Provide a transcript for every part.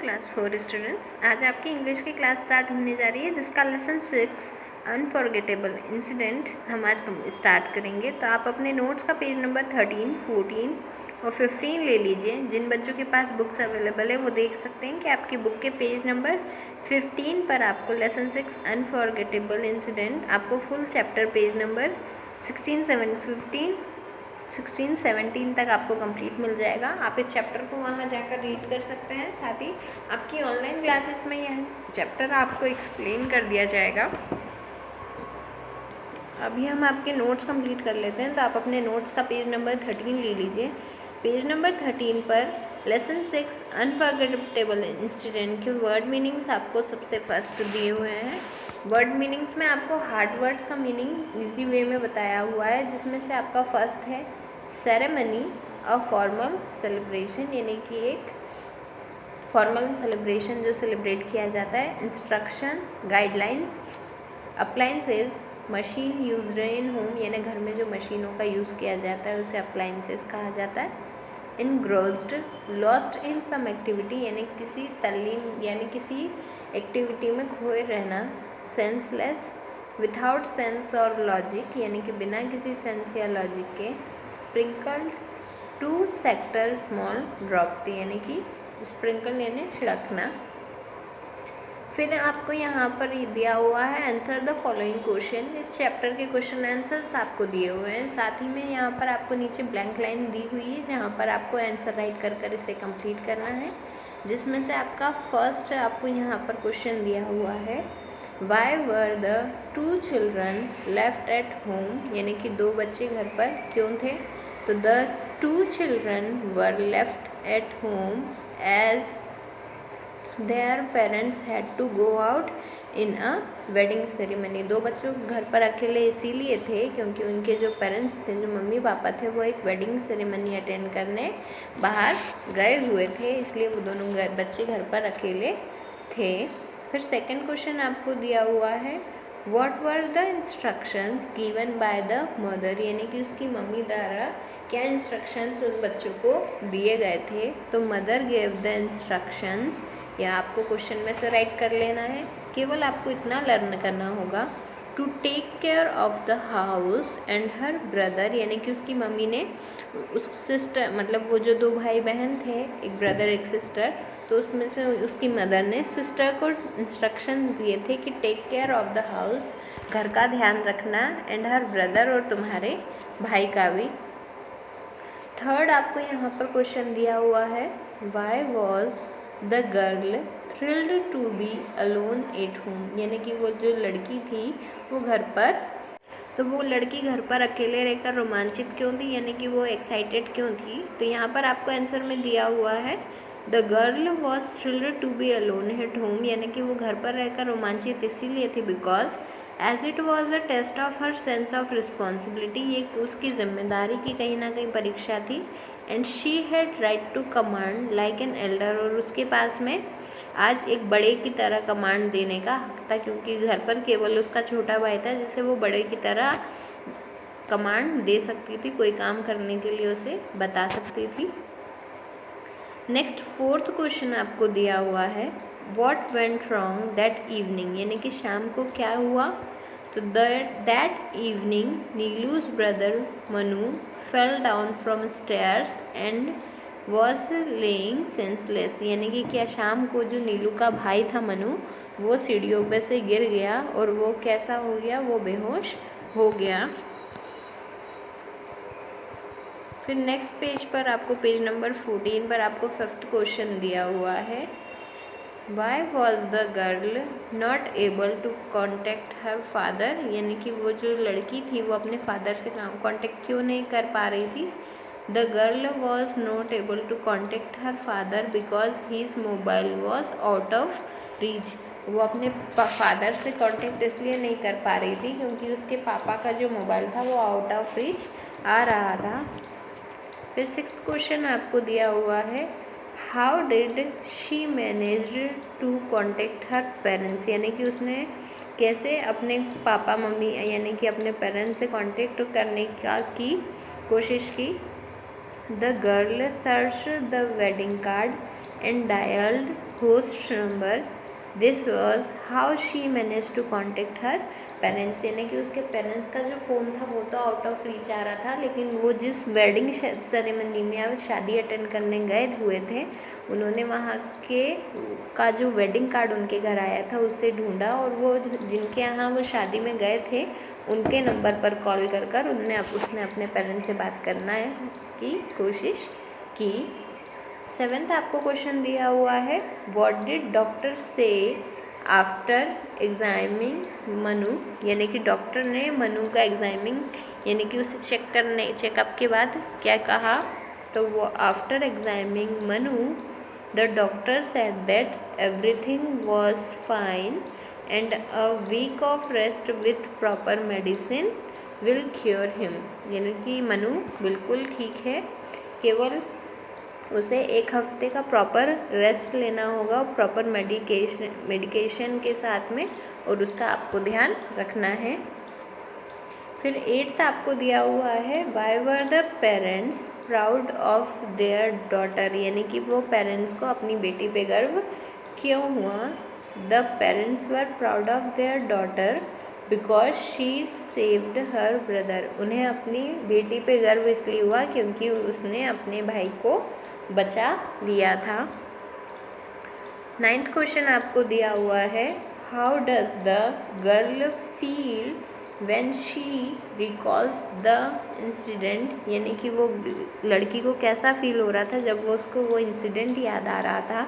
Class 4 students, आज आपकी English की क्लास स्टार्ट होने जा रही है जिसका लेसन 6 अनफॉरगेटेबल इंसिडेंट हम आज स्टार्ट करेंगे। तो आप अपने नोट्स का पेज नंबर 13, 14 और 15 ले लीजिए। जिन बच्चों के पास बुक्स अवेलेबल है वो देख सकते हैं कि आपकी बुक के पेज नंबर 15 पर आपको लेसन 6 अनफॉरगेटेबल इंसिडेंट आपको फुल चैप्टर पेज नंबर 16, 17 तक आपको कंप्लीट मिल जाएगा। आप इस चैप्टर को वहाँ जाकर रीड कर सकते हैं। साथ ही आपकी ऑनलाइन क्लासेस में यह चैप्टर आपको एक्सप्लेन कर दिया जाएगा। अभी हम आपके नोट्स कंप्लीट कर लेते हैं। तो आप अपने नोट्स का पेज नंबर 13 ले लीजिए। पेज नंबर 13 पर लेसन 6 अनफॉरगेटेबल इंसिडेंट के वर्ड मीनिंग्स आपको सबसे फर्स्ट दिए हुए हैं। वर्ड मीनिंग्स में आपको हार्ड वर्ड्स का मीनिंग इजी वे में बताया हुआ है, जिसमें से आपका फर्स्ट है सेरेमनी, अ फॉर्मल सेलिब्रेशन, यानी कि एक फॉर्मल सेलिब्रेशन जो सेलिब्रेट किया जाता है। Instructions, guidelines. Appliances, machine used in home, यानी घर में जो मशीनों का यूज़ किया जाता है उसे अप्लाइंसेस कहा जाता है। इनग्रोस्ड, लॉस्ट इन सम एक्टिविटी, यानी किसी तल्लीन यानी किसी एक्टिविटी में खोए रहना। सेंसलेस, विदाउट सेंस और लॉजिक, यानी कि बिना किसी सेंस या लॉजिक के। Sprinkled, to sector small drop, यानी कि स्प्रिंकल यानी छिड़कना। फिर आपको यहाँ पर दिया हुआ है आंसर द फॉलोइंग क्वेश्चन। इस चैप्टर के क्वेश्चन आंसर्स आपको दिए हुए हैं। साथ ही में यहाँ पर आपको नीचे ब्लैंक लाइन दी हुई है जहाँ पर आपको आंसर राइट कर कर इसे कंप्लीट करना है, जिसमें से आपका फर्स्ट आपको यहाँ पर क्वेश्चन दिया हुआ है why were the 2 children left at home, यानी कि 2 बच्चे घर पर क्यों थे। तो the 2 children were left at home as their parents had to go out in a wedding ceremony. 2 बच्चों घर पर अकेले इसीलिए थे क्योंकि उनके जो पेरेंट्स थे, जो मम्मी पापा थे, वो एक वेडिंग सेरेमनी अटेंड करने बाहर गए हुए थे, इसलिए वो दोनों बच्चे घर पर अकेले थे। फिर सेकंड क्वेश्चन आपको दिया हुआ है what were the instructions given by the mother, यानी कि उसकी मम्मी द्वारा क्या इंस्ट्रक्शंस उन बच्चों को दिए गए थे। तो मदर गेव द इंस्ट्रक्शंस, या आपको क्वेश्चन में से राइट कर लेना है। केवल आपको इतना लर्न करना होगा to take care of the house and her brother, यानी कि उसकी मम्मी ने उस सिस्टर, मतलब वो जो 2 भाई बहन थे, एक ब्रदर एक सिस्टर, तो उसमें से उसकी मदर ने सिस्टर को इंस्ट्रक्शन दिए थे कि take care of the house, घर का ध्यान रखना, एंड हर ब्रदर, और तुम्हारे भाई का भी। थर्ड आपको यहाँ पर क्वेश्चन दिया हुआ है why was the girl thrilled to be alone at home, यानी कि वो जो लड़की थी वो घर पर, तो वो लड़की घर पर अकेले रहकर रोमांचित क्यों थी, यानी कि वो एक्साइटेड क्यों थी। तो यहाँ पर आपको आंसर में दिया हुआ है the girl was thrilled to be alone at home, यानी कि वो घर पर रहकर रोमांचित इसीलिए थी because as it was the test of her sense of responsibility, ये उसकी जिम्मेदारी की कहीं ना कहीं परीक्षा थी। And she had right to command like an elder, और उसके पास में आज एक बड़े की तरह कमांड देने का हक था, क्योंकि घर पर केवल उसका छोटा भाई था जिसे वो बड़े की तरह कमांड दे सकती थी, कोई काम करने के लिए उसे बता सकती थी। नेक्स्ट फोर्थ क्वेश्चन आपको दिया हुआ है what went wrong that evening, यानी कि शाम को क्या हुआ। तो that evening Neelu's brother Manu fell down from stairs and was laying senseless, यानी कि क्या शाम को जो नीलू का भाई था मनु, वो सीढ़ियों पे से गिर गया और वो कैसा हो गया, वो बेहोश हो गया। फिर नेक्स्ट पेज पर आपको पेज नंबर 14 पर आपको फिफ्थ क्वेश्चन दिया हुआ है why was the girl not able to contact her father, यानी कि वो जो लड़की थी वो अपने फादर से कॉन्टेक्ट क्यों नहीं कर पा रही थी। The girl was not able to contact her father because his mobile was out of reach, वो अपने फादर से कॉन्टेक्ट इसलिए नहीं कर पा रही थी क्योंकि उसके पापा का जो मोबाइल था वो आउट ऑफ रीच आ रहा था। फिर सिक्स्थ क्वेश्चन आपको दिया हुआ है how did she manage to contact her parents, यानी कि उसने कैसे अपने पापा मम्मी यानी कि अपने पेरेंट्स से कॉन्टेक्ट करने की कोशिश की। The girl search the wedding card and dialled host number. This was how she manage to contact her parents, यानी कि उसके पेरेंट्स का जो फ़ोन था वो तो आउट ऑफ रीच आ रहा था, लेकिन वो जिस वेडिंग सेरेमनी में या शादी अटेंड करने गए हुए थे, उन्होंने वहाँ के का जो वेडिंग कार्ड उनके घर आया था उससे ढूंढा, और वो जिनके यहाँ वो शादी में गए थे उनके नंबर पर कॉल कर उसने अपने पेरेंट्स से बात करना की कोशिश की। 7th आपको क्वेश्चन दिया हुआ है, व्हाट डिड डॉक्टर से आफ्टर एग्जामिंग मनु, यानी कि डॉक्टर ने मनु का एग्जामिंग यानी कि उसे चेकअप के बाद क्या कहा। तो वो after examining Manu the doctor said that everything was fine and a week of rest with proper medicine will cure him, यानी कि मनु बिल्कुल ठीक है, केवल उसे 1 हफ्ते का प्रॉपर रेस्ट लेना होगा प्रॉपर मेडिकेशन के साथ में, और उसका आपको ध्यान रखना है। फिर 8th आपको दिया हुआ है, why were the parents proud of their daughter, यानी कि वो पेरेंट्स को अपनी बेटी पे गर्व क्यों हुआ। The parents were proud of their daughter because she saved her brother, उन्हें अपनी बेटी पे गर्व इसलिए हुआ क्योंकि उसने अपने भाई को बचा लिया था। 9th क्वेश्चन आपको दिया हुआ है, how does the girl feel when she recalls the incident, यानी कि वो लड़की को कैसा फील हो रहा था जब वो उसको वो इंसिडेंट याद आ रहा था।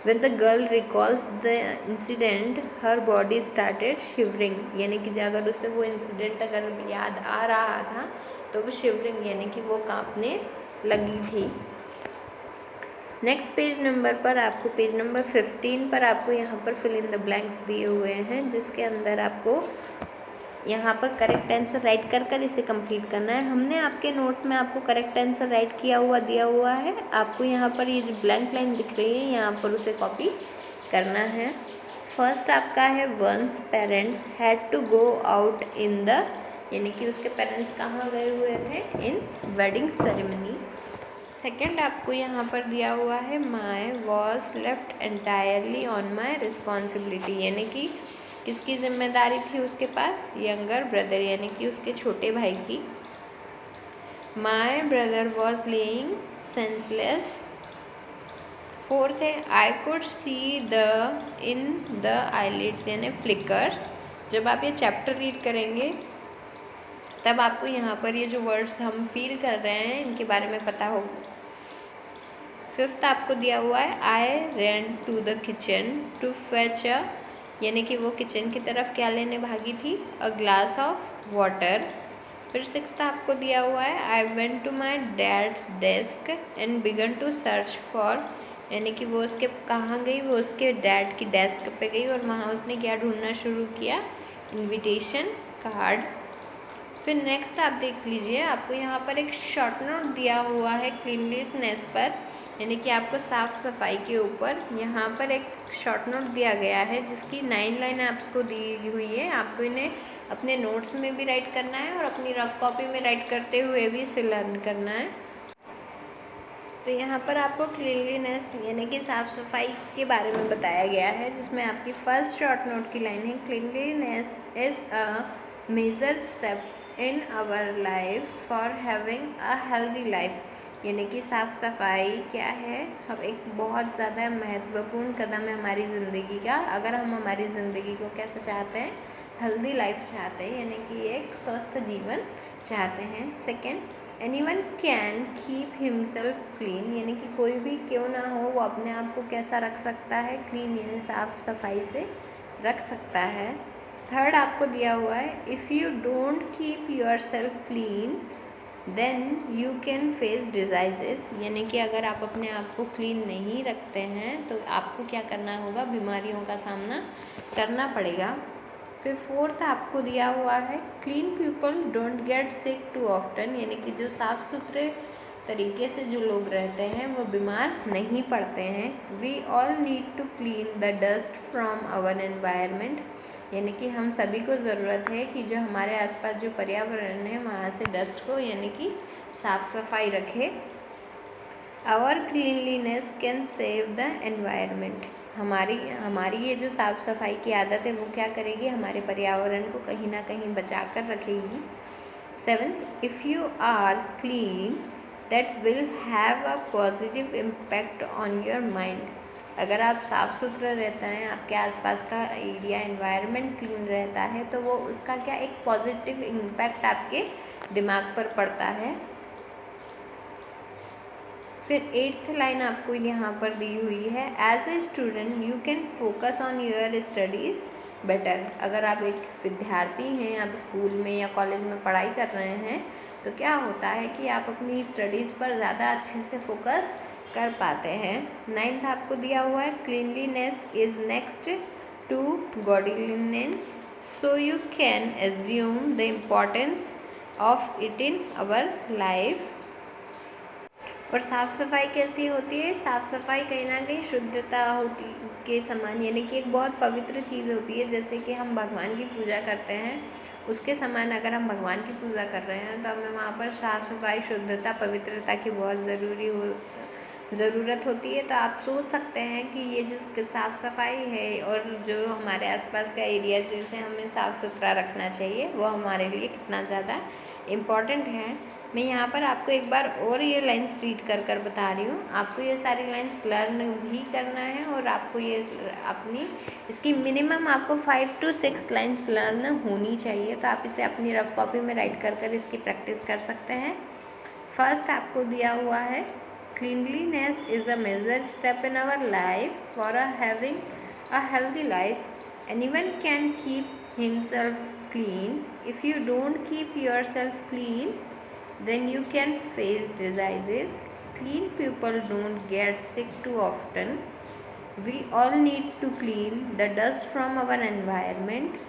When the girl recalls the incident, her body started shivering, यानी कि अगर उसे वो इंसिडेंट अगर याद आ रहा था तो वो शिवरिंग यानी कि वो कांपने लगी थी। नेक्स्ट पेज नंबर पर आपको पेज नंबर 15 पर आपको यहाँ पर फिल इन द ब्लैंक्स दिए हुए हैं, जिसके अंदर आपको यहाँ पर करेक्ट आंसर राइट कर इसे कंप्लीट करना है। हमने आपके नोट्स में आपको करेक्ट आंसर राइट किया हुआ दिया हुआ है, आपको यहाँ पर ये जो ब्लैंक लाइन दिख रही है यहाँ पर उसे कॉपी करना है। फर्स्ट आपका है, once parents had to go out in the, यानी कि उसके पेरेंट्स कहाँ गए हुए थे, इन वेडिंग सेरेमनी। सेकेंड आपको यहाँ पर दिया हुआ है, my was left entirely on my responsibility, यानी कि किसकी जिम्मेदारी थी उसके पास, यंगर ब्रदर यानी कि उसके छोटे भाई की। My brother was laying senseless. Fourth है, I could see the in the eyelids यानी फ्लिकर्स। जब आप ये चैप्टर रीड करेंगे तब आपको यहाँ पर ये जो वर्ड्स हम फील कर रहे हैं इनके बारे में पता होगा। फिफ्थ आपको दिया हुआ है, I ran to the kitchen to fetch a, यानी कि वो किचन की तरफ क्या लेने भागी थी, अ ग्लास ऑफ वाटर। फिर सिक्स्थ आपको दिया हुआ है, I went to my dad's desk and began to search for, यानी कि वो उसके कहाँ गई, वो उसके डैड की डेस्क पे गई और वहाँ उसने क्या ढूंढना शुरू किया, इनविटेशन कार्ड। फिर नेक्स्ट आप देख लीजिए, आपको यहाँ पर एक शॉर्ट नोट दिया हुआ है क्लीनलीनेस पर, यानी कि आपको साफ़ सफाई के ऊपर यहाँ पर एक शॉर्ट नोट दिया गया है जिसकी 9 लाइन आपको दी हुई है। आपको इन्हें अपने नोट्स में भी राइट करना है और अपनी रफ कॉपी में राइट करते हुए भी इसे लर्न करना है। तो यहाँ पर आपको क्लीनलीनेस यानी कि साफ़ सफाई के बारे में बताया गया है, जिसमें आपकी फर्स्ट शॉर्ट नोट की लाइन है, cleanliness is a major step in our life for having a healthy life, यानी कि साफ़ सफाई क्या है, हम एक बहुत ज़्यादा महत्वपूर्ण कदम है हमारी ज़िंदगी का। अगर हम हमारी ज़िंदगी को कैसे चाहते हैं, हेल्दी लाइफ चाहते हैं, यानी कि एक स्वस्थ जीवन चाहते हैं। Second, anyone can keep himself clean, यानी कि कोई भी क्यों ना हो वो अपने आप को कैसा रख सकता है, क्लीन यानी साफ़ सफाई से रख सकता है। थर्ड आपको दिया हुआ है, if you don't keep yourself clean then you can face diseases, यानी कि अगर आप अपने आप को क्लीन नहीं रखते हैं तो आपको क्या करना होगा, बीमारियों का सामना करना पड़ेगा। फिर फोर्थ आपको दिया हुआ है, clean people don't get sick too often, यानी कि जो साफ़ सुथरे तरीके से जो लोग रहते हैं वो बीमार नहीं पड़ते हैं। We all need to clean the dust from our environment, यानी कि हम सभी को ज़रूरत है कि जो हमारे आसपास जो पर्यावरण है वहाँ से डस्ट को यानी कि साफ़ सफाई रखे। Our cleanliness can save the environment. हमारी ये जो साफ़ सफाई की आदत है वो क्या करेगी, हमारे पर्यावरण को कहीं ना कहीं बचा कर रखेगी। 7, if you are clean that will have a positive impact on your mind. अगर आप साफ़ सुथरा रहता है, आपके आसपास का एरिया एनवायरनमेंट क्लीन रहता है, तो वो उसका क्या एक पॉजिटिव इम्पैक्ट आपके दिमाग पर पड़ता है। फिर 8th लाइन आपको यहाँ पर दी हुई है, as a student you can focus on your studies better. अगर आप एक विद्यार्थी हैं, आप स्कूल में या कॉलेज में पढ़ाई कर रहे हैं, तो क्या होता है कि आप अपनी स्टडीज़ पर ज़्यादा अच्छे से फोकस कर पाते हैं। 9th आपको दिया हुआ है, cleanliness is next to godliness, so you can assume the importance of it in our life. और साफ़ सफाई कैसी होती है, साफ़ सफाई कहीं ना कहीं शुद्धता होती के समान, यानी कि एक बहुत पवित्र चीज़ होती है। जैसे कि हम भगवान की पूजा करते हैं, उसके समान अगर हम भगवान की पूजा कर रहे हैं तो हमें वहाँ पर साफ़ सफाई, शुद्धता, पवित्रता की बहुत ज़रूरत होती है। तो आप सोच सकते हैं कि ये जो साफ़ सफाई है और जो हमारे आसपास का एरिया जिसे हमें साफ़ सुथरा रखना चाहिए, वो हमारे लिए कितना ज़्यादा इम्पॉर्टेंट है। मैं यहाँ पर आपको एक बार और ये लाइन्स रीड कर बता रही हूँ। आपको ये सारी लाइन्स लर्न भी करना है और आपको ये अपनी इसकी मिनिमम आपको 5 to 6 लाइन्स लर्न होनी चाहिए। तो आप इसे अपनी रफ कॉपी में राइट कर इसकी प्रैक्टिस कर सकते हैं। फर्स्ट आपको दिया हुआ है, cleanliness is a major step in our life for having a healthy life. Anyone can keep himself clean. If you don't keep yourself clean, then you can face diseases. Clean people don't get sick too often. We all need to clean the dust from our environment.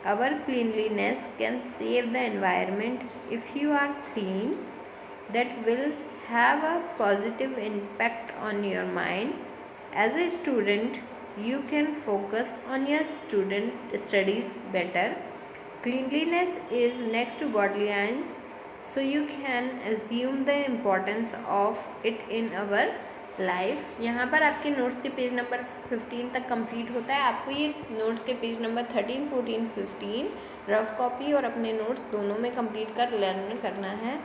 Our cleanliness can save the environment. If you are clean, that will have a positive impact on your mind. As a student, you can focus on your studies better. Cleanliness is next to godliness, so you can assume the importance of it in our life. यहाँ पर आपके notes के page number 15 तक complete होता है। आपको ये notes के पेज नंबर 13, 14, 15 रफ कॉपी और अपने नोट्स दोनों में कंप्लीट कर लर्न करना है।